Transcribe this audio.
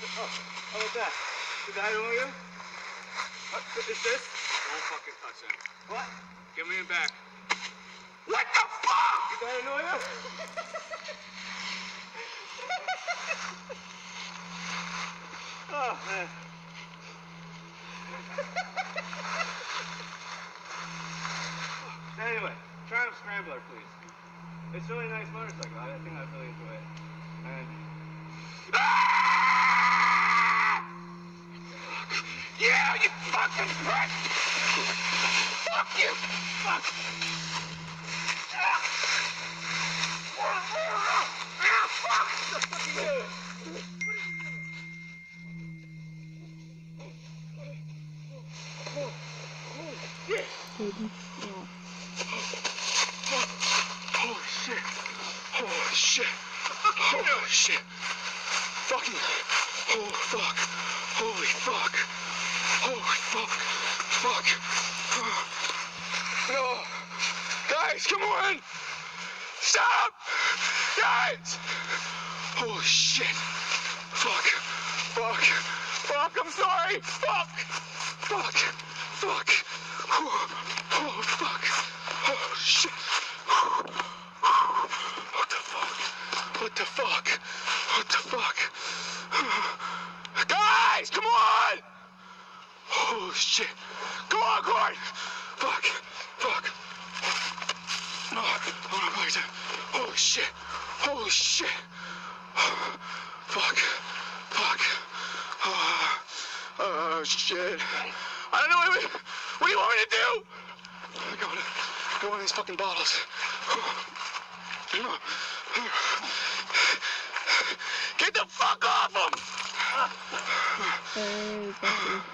How about that? Did that annoy you? What is this? Don't fucking touch him. What? Give me him back. What the fuck? Did that annoy you? Oh, man. Anyway, Triumph Scrambler, please. It's a really nice motorcycle. I think I'd really enjoy it. And... Yeah, you fucking prick! Fuck you! Fuck! Fuck! Hayden. Yeah. Holy shit. Holy shit. Holy shit. Fucking. Oh, fuck. Holy fuck. Holy fuck. Fuck. No. Guys, come on. Stop. Guys. Holy shit. Fuck. Fuck. Fuck. I'm sorry. Fuck. Fuck. Fuck. Oh, fuck. Oh, shit. What the fuck? What the fuck? What the fuck? Guys, come on! Oh, shit. Come on, Gordon! Fuck. Fuck. Oh, my God. Holy shit. Holy shit. Fuck. Fuck. Oh, shit. I don't know what do you want me to do? Go one of these fucking bottles. Get the fuck off him! Hey, Becky.